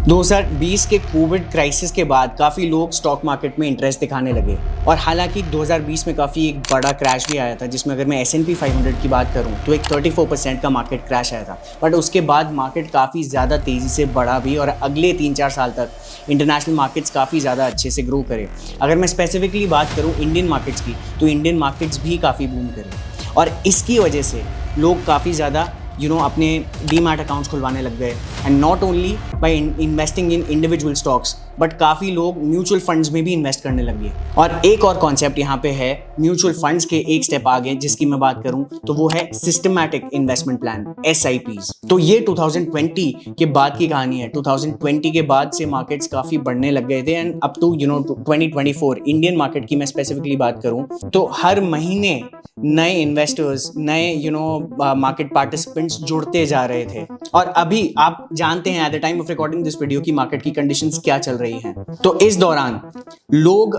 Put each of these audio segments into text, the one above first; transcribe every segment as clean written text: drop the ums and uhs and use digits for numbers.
2020 के Covid crisis के बाद काफ़ी लोग स्टॉक मार्केट में इंटरेस्ट दिखाने लगे और हालांकि 2020 में काफ़ी एक बड़ा क्रैश भी आया था, जिसमें अगर मैं S&P 500 की बात करूं तो एक 34% का मार्केट क्रैश आया था। बट उसके बाद मार्केट काफ़ी ज़्यादा तेज़ी से बढ़ा भी और अगले 3-4 साल तक इंटरनेशनल मार्केट्स काफ़ी ज़्यादा अच्छे से ग्रो करे। अगर मैं स्पेसिफिकली बात करूँ इंडियन मार्केट्स की, तो इंडियन मार्केट्स भी काफ़ी बूम करे और इसकी वजह से लोग काफ़ी ज़्यादा अपने डीमैट अकाउंट्स खुलवाने लग गए। And not only by investing in individual stocks, but काफ़ी लोग म्यूचुअल फंड्स में भी इन्वेस्ट करने लग गए। और एक और कॉन्सेप्ट यहाँ पे है म्यूचुअल फंड्स के एक स्टेप आगे, जिसकी मैं बात करूँ तो वो है सिस्टमैटिक इन्वेस्टमेंट प्लान, SIPs। तो ये 2020 के बाद की कहानी है। 2020 के बाद से मार्केट्स काफ़ी बढ़ने लग गए थे and up to 2024 Indian market की मैं स्पेसिफिकली बात करूँ तो हर महीने नए इन्वेस्टर्स, नए मार्केट पार्टिसिपेंट्स जुड़ते जा रहे थे। और अभी आप जानते हैं at the time of recording this video की मार्केट की कंडीशंस क्या चल रही हैं। तो इस दौरान लोग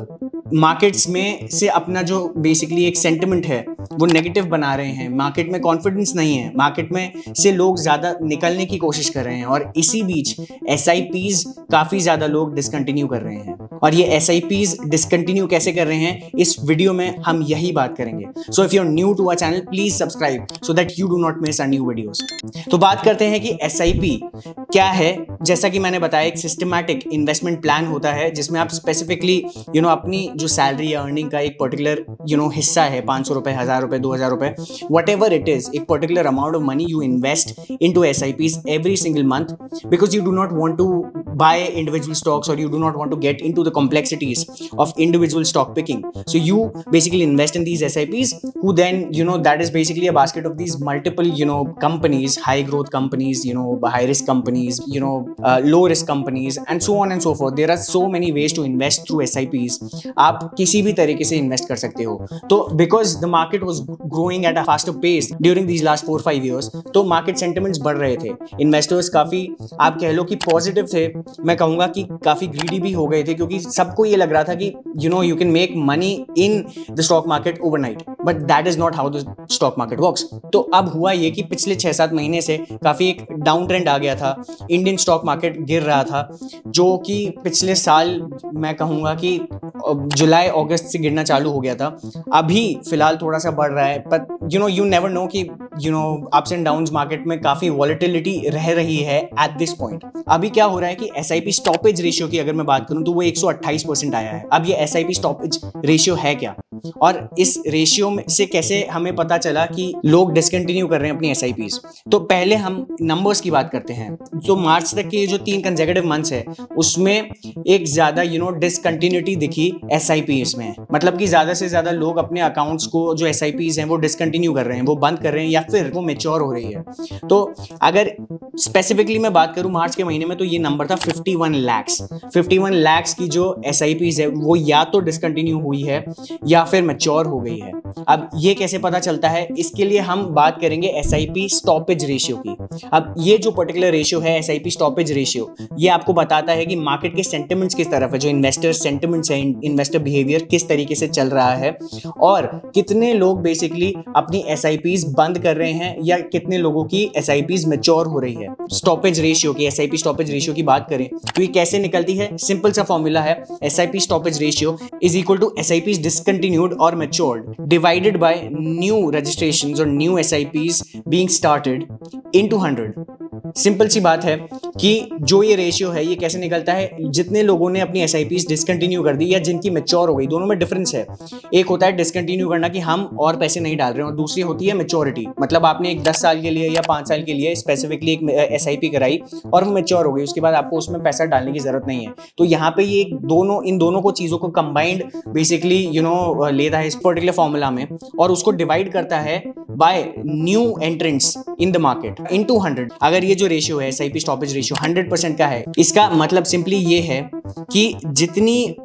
मार्केट्स में से अपना जो बेसिकली एक सेंटिमेंट है वो नेगेटिव बना रहे हैं। मार्केट में कॉन्फिडेंस नहीं है, मार्केट में से लोग ज्यादा निकलने की कोशिश कर रहे हैं और इसी बीच SIPs काफी ज्यादा लोग डिसकंटिन्यू कर रहे हैं। और ये SIPs डिसकंटिन्यू कैसे कर रहे हैं, इस वीडियो में हम यही बात करेंगे। So if you are new to our channel, please subscribe so that you do not miss our new videos. तो बात करते हैं कि SIP क्या है। जैसा कि मैंने बताया, एक सिस्टमैटिक इन्वेस्टमेंट प्लान होता है जिसमें आप स्पेसिफिकली अपनी जो सैलरी या अर्निंग का एक पर्टिकुलर हिस्सा है, 500 रुपए, 1000 रुपए, 2000 रुपए, वट एवर इट इज, एक particular amount of money you invest into SIPs every single month because you do not want to buy individual stocks or you do not want to get into the complexities of individual stock picking. So you basically invest in these SIPs who then that is basically a basket of these multiple companies, high growth companies, high risk companies, low risk companies and so on and so forth. There are so many ways to invest through SIPs. आप किसी भी तरीके से invest कर सकते हो। तो because the market was growing at a faster pace during these last 4-5 years, तो मार्केट सेंटिमेंट्स बढ़ रहे थे। इन्वेस्टर्स काफी, आप कह लो कि पॉजिटिव थे, मैं कहूंगा कि काफी ग्रीडी भी हो गए थे, क्योंकि सबको ये लग रहा था कि you can make money in the stock market overnight, but that is not how the stock market works. तो अब हुआ ये कि पिछले 6-7 महीने से काफी एक डाउन ट्रेंड आ गया था। इंडियन स्टॉक मार्केट गिर रहा था, जो कि पिछले साल मैं कहूंगा कि जुलाई अगस्त से गिरना चालू हो गया था। अभी फिलहाल थोड़ा सा बढ़ रहा है, पर यू नेवर नो कि अप्स एंड डाउन्स मार्केट में काफी वॉलेटिलिटी रह रही है एट दिस पॉइंट। अभी क्या हो रहा है कि SIP स्टॉपेज रेशियो की अगर मैं बात करूं तो वो 128% आया है। अब ये SIP स्टॉपेज रेशियो है क्या, और इस रेशियो में से कैसे हमें पता चला कि लोग डिसकंटिन्यू कर रहे हैं अपनी SIPs। तो पहले हम नंबर्स की बात करते हैं। तो मार्च तक के जो 3 कंसेक्यूटिव मंथ्स है उसमें एक ज्यादा डिसकंटिन्यूटी दिखी SIPs में। मतलब कि ज्यादा से ज्यादा लोग अपने अकाउंट्स को, जो SIPs हैं, वो डिसकंटिन्यू कर रहे हैं, वो बंद कर रहे हैं या फिर वो मैच्योर हो रही है। तो अगर स्पेसिफिकली मैं बात करूं मार्च के महीने में, तो ये नंबर था 51 लाख की जो SIPs है वो या तो डिसकंटिन्यू हुई है या फिर मैच्योर हो गई है। अब ये कैसे पता चलता है, इसके लिए हम बात करेंगे SIP स्टॉपेज रेशियो की। अब ये जो पर्टिकुलर रेशियो है, SIP स्टॉपेज रेशियो, ये आपको बताता है कि मार्केट के सेंटिमेंट्स किस तरफ है, जो इन्वेस्टर सेंटिमेंट्स है, इन्वेस्टर बिहेवियर किस तरीके से चल रहा है, और कितने लोग बेसिकली अपनी SIPs बंद कर रहे हैं या कितने लोगों की SIPs मैच्योर हो रही है। स्टॉपेज रेशियो की, SIP स्टॉपेज रेशियो की बात करें तो ये कैसे निकलती है, सिंपल सा फॉर्मूला है, SIP stoppage ratio is equal to SIPs discontinued or matured divided by new registrations or new SIPs being started into 100। Simple सी बात है कि जो ये रेशियो है ये कैसे निकलता है, जितने लोगों ने अपनी SIPs डिसकंटिन्यू कर दी या जिनकी मैच्योर हो गई, दोनों में डिफरेंस है। एक होता है डिसकंटिन्यू करना कि हम और पैसे नहीं डाल रहे हैं, और दूसरी होती है मैच्योरिटी, मतलब आपने एक 10 साल के लिए या 5 साल के लिए स्पेसिफिकली एक SIP कराई और वो मैच्योर हो गई, उसके बाद आपको उसमें पैसा डालने की जरूरत नहीं है। तो यहाँ पे ये इन दोनों को चीजों को कंबाइंड बेसिकली लेता है इस पर्टिकुलर फॉर्मूला में, और उसको डिवाइड करता है by new entrants in the market into 100। अगर ये जो रेशियो है SIP स्टॉपेज रेशियो 100% का है, इसका मतलब सिंपली ये है कि जितनी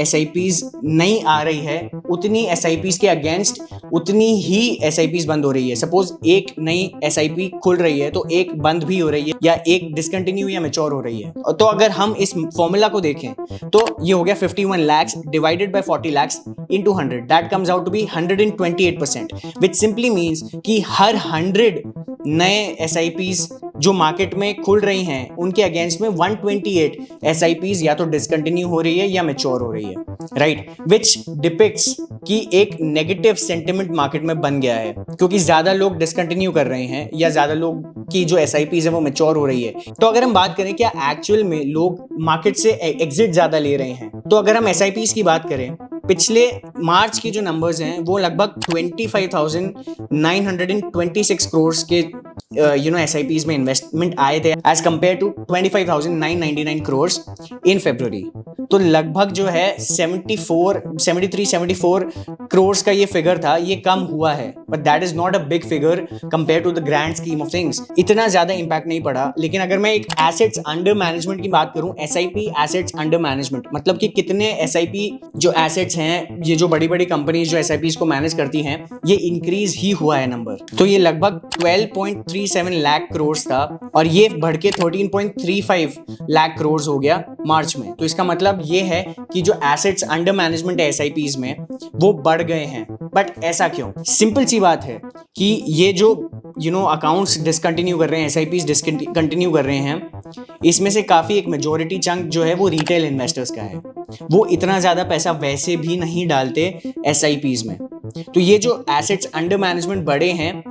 SIPs नहीं आ रही है, उतनी SIPs के अगेंस्ट उतनी ही SIPs बंद हो रही है। सपोज एक नई SIP खुल रही है तो एक बंद भी हो रही है, या एक डिसकंटिन्यू या मैच्योर हो रही है। तो अगर हम इस फॉर्मूला को देखें तो ये हो गया 51 lakh divided by 40 lakh into 100, that comes out to be 128%, which simply means कि हर 100 नए SIPs जो मार्केट में खुल रही हैं उनके अगेंस्ट में 128 SIPs या तो डिसकंटिन्यू हो रही है या मैच्योर हो रही है, राइट, विच डिपिक्ट्स कि एक नेगेटिव सेंटिमेंट मार्केट में बन गया है क्योंकि ज्यादा लोग डिसकंटिन्यू कर रहे हैं या ज्यादा लोग की जो SIPs है वो मैच्योर हो रही है। तो अगर हम बात करें क्या एक्चुअल में लोग मार्केट से एग्जिट ज्यादा ले रहे हैं, तो अगर हम SIPs की बात करें, पिछले मार्च की जो नंबर्स हैं वो लगभग 25,926 करोड़ के SIPs में इन्वेस्टमेंट आए थे एज कंपेयर टू 25,999 करोड़ इन फरवरी। तो लगभग जो है 74 करोड़ का ये फिगर था, ये कम हुआ है, but that is not a big figure compare to the grand scheme of things. इतना ज्यादा इंपैक्ट नहीं पड़ा। लेकिन अगर मैं एक एसेट्स अंडर मैनेजमेंट की बात करूं, SIP एसेट्स अंडर मैनेजमेंट मतलब कि कितने SIP जो एसेट्स हैं, ये जो बड़ी बड़ी कंपनीज जो SIPs को मैनेज करती हैं, ये इंक्रीज ही हुआ है नंबर। तो ये लगभग 12.37 लाख करोड़ था और ये बढ़ के 13.35 लाख करोड़ हो गया मार्च में। तो इसका मतलब ये है कि जो एसेट्स अंडर मैनेजमेंट है SIPs में वो बढ़ गए हैं। बट ऐसा क्यों? सिंपल सी बात है कि ये जो अकाउंट्स डिसकंटिन्यू कर रहे हैं, SIPs डिसकंटिन्यू कर रहे हैं, इसमें से काफी एक मेजॉरिटी चंक जो है वो रिटेल इन्वेस्टर्स का है। वो इतना ज्यादा पैसा वैसे भी नहीं डालते SIPs में। तो ये जो एसेट्स अंडर मैनेजमेंट बढ़े हैं,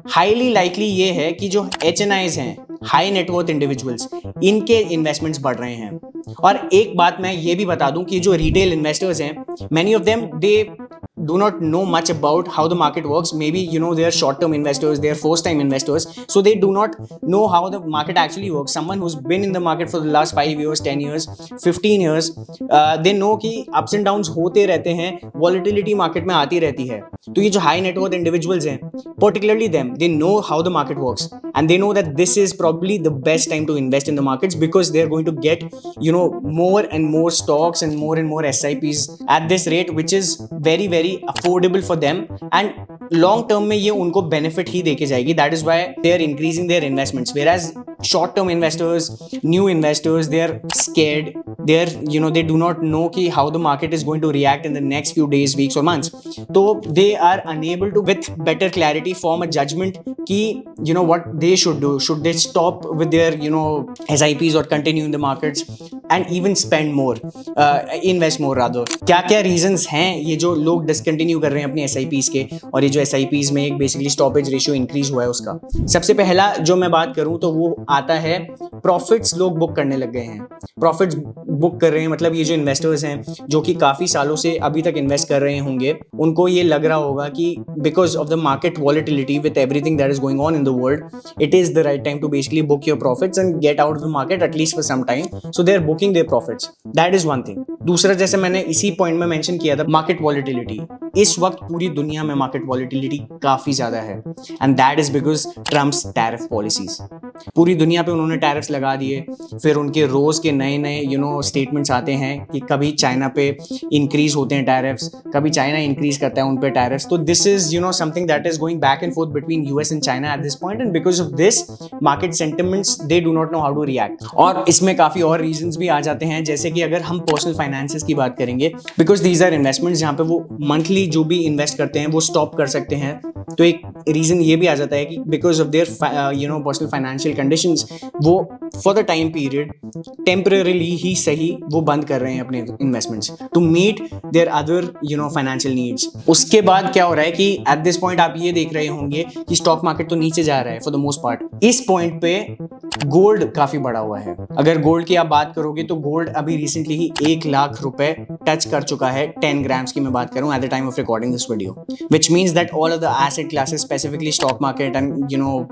हाईली लाइकली ये है कि जो HNIs हैं, हाई नेटवर्थ इंडिविजुअल्स, इनके इन्वेस्टमेंट्स बढ़ रहे हैं। और एक बात मैं ये भी बता दूं कि जो रिटेल इन्वेस्टर्स हैं, many of them they do not know much about how the market works. Maybe they are short term investors, they are first time investors, so they do not know how the market actually works. Someone who's been in the market for the last 5 years, 10 years, 15 years, they know कि ups and downs होते रहते हैं, volatility market में आती रहती है। तो ये जो high net worth individuals हैं, particularly them, they know how the market works and they know that this is probably the best time to invest in the markets because they are going to get more and more stocks and more SIPs at this rate, which is very very affordable for them and long term में ये उनको benefit ही देके जाएगी. That is why they are increasing their investments, whereas short term investors, new investors, they are scared. They do not know कि how the market is going to react in the next few days, weeks or months. So they are unable to with better clarity form a judgment कि what they should do. Should they stop with their SIPs or continue in the markets and even spend more, invest more rather. क्या क्या reasons हैं ये जो लोग discontinue कर रहे हैं अपनी SIPs के, और ये जो SIPs में एक basically stoppage ratio increase हुआ है उसका? सबसे पहला जो मैं बात करूं तो वो आता है प्रॉफिट्स लोग बुक करने लग गए हैं. प्रॉफिट्स बुक कर रहे हैं मतलब ये जो इन्वेस्टर्स हैं जो कि काफ़ी सालों से अभी तक इन्वेस्ट कर रहे होंगे, उनको ये लग रहा होगा कि because of the market volatility with everything that is going on in the world, it is the right time to basically book your profits and get out of the market at least for some time. So they are booking their profits. That is one thing. दूसरा, जैसे मैंने इसी point में mention किया था, market volatility. इस वक्त पूरी दुनिया में मार्केट वॉलेटिलिटी काफ़ी ज़्यादा है and that is because Trump's tariff policies. पूरी दुनिया पे उन्होंने टैरिफ्स लगा दिए, फिर उनके रोज़ के नए नए स्टेटमेंट्स आते हैं कि कभी चाइना पे इंक्रीज होते हैं टैरिफ्स, कभी चाइना इंक्रीज करता है उन पे टैरिफ्स. तो this is something that is going back and forth between US and China at this point, and because of this market sentiments they do not know how to react. और इसमें काफ़ी और reasons भी आ जाते हैं, जैसे कि अगर हम पर्सनल फाइनेंसेस की बात करेंगे, बिकॉज दीज आर इन्वेस्टमेंट्स जहाँ पे वो मंथली जो भी इन्वेस्ट करते हैं वो स्टॉप कर सकते हैं. तो एक रीज़न ये भी आ जाता है कि because of their personal financial conditions वो for the time period temporarily ही सही वो बंद कर रहे हैं अपने investments to meet their other financial needs. उसके बाद क्या हो रहा है कि एट दिस पॉइंट आप ये देख रहे होंगे कि स्टॉक मार्केट तो नीचे जा रहा है फॉर द मोस्ट पार्ट. इस पॉइंट पे गोल्ड काफी बड़ा हुआ है. अगर गोल्ड की आप बात करोगे तो गोल्ड अभी रिसेंटली ही 1 लाख रुपए टच कर चुका है. 10 ग्राम्स की मैं बात करूं at the time of recording this video, which means that all of the asset classes specifically stock market and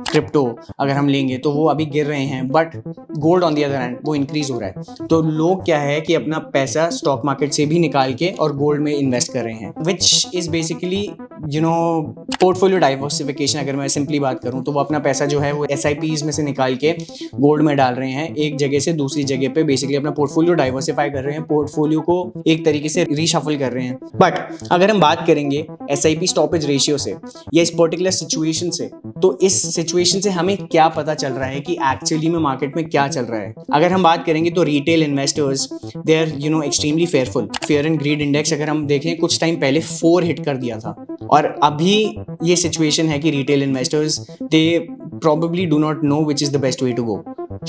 crypto अगर हम लेंगे तो वो अभी गिर रहे हैं, but gold on the other hand वो इंक्रीज हो रहा है. तो लोग क्या है कि अपना पैसा स्टॉक मार्केट से भी निकाल के और गोल्ड में इन्वेस्ट कर रहे हैं, which is basically portfolio diversification. अगर मैं सिंपली बात करूं तो वो अपना पैसा जो है वो SIPs में से निकाल के गोल्ड में डाल रहे हैं, एक जगह से दूसरी जगह पे बेसिकली अपना पोर्टफोलियो डाइवर्सिफाई कर रहे हैं, पोर्टफोलियो को एक तरीके से रीशफल कर रहे हैं. बट अगर हम बात करेंगे SIP स्टॉपेज रेशियो से या इस पर्टिकुलर सिचुएशन से, तो इस सिचुएशन से हमें क्या पता चल रहा है कि एक्चुअली में मार्केट में क्या चल रहा है. अगर हम बात करेंगे तो retail investors they are extremely fearful. Fear and greed index अगर हम देखें कुछ टाइम पहले 4 हिट कर दिया था, और अभी ये सिचुएशन है कि retail investors they probably do not know which is the best way to go.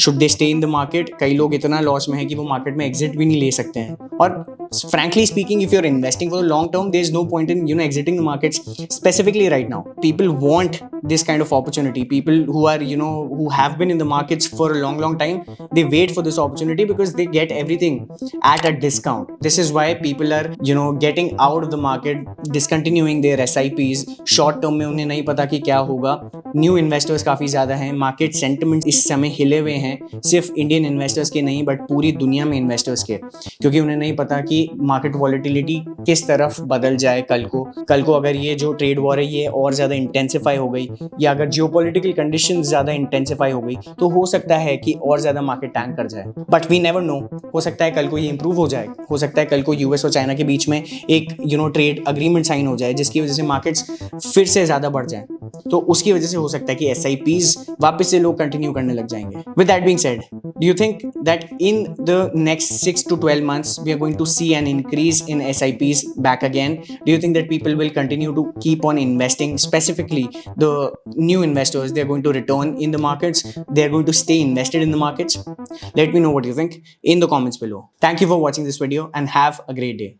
Should they stay in the market? कई लोग इतना लॉस में है कि वो मार्केट में एग्जिट भी नहीं ले सकते हैं. और frankly speaking, if you're investing for the long term, there's no point in exiting the markets specifically right now. People want this kind of opportunity. People who are who have been in the markets for a long time, they wait for this opportunity because they get everything at a discount. This is why people are getting out of the market, discontinuing their SIPs. Short term में उन्हें नहीं पता कि क्या होगा. New investors काफ़ी ज़्यादा हैं. मार्केट सेंटिमेंट्स इस समय हिले हुए हैं, सिर्फ इंडियन इन्वेस्टर्स के नहीं बट पूरी दुनिया में इन्वेस्टर्स के, क्योंकि उन्हें नहीं पता कि मार्केट वॉलेटिलिटी किस तरफ बदल जाए कल को अगर ये जो ट्रेड वॉर है ये और ज़्यादा इंटेंसिफाई हो गई, या अगर जियोपॉलिटिकल कंडीशन ज़्यादा इंटेंसिफाई हो गई, तो हो सकता है कि और ज़्यादा मार्केट टैंक कर जाए. But we never know. हो सकता है कल को ये इंप्रूव हो जाए. हो सकता है कल को यूएस और चाइना के बीच में एक ट्रेड अग्रीमेंट साइन हो जाए जिसकी वजह से मार्केट्स फिर से ज़्यादा बढ़ जाए. तो उसकी वजह से हो सकता है कि SIPs वापस से लोग कंटिन्यू करने लग जाएंगे. With that being said, do you think that in the next 6 to 12 months we are going to see an increase in SIPs back again? Do you think that people will continue to keep on investing, specifically the new investors? They're going to return in the markets, they're going to stay invested in the markets? Let me know what you think in the comments below. Thank you for watching this video and have a great day.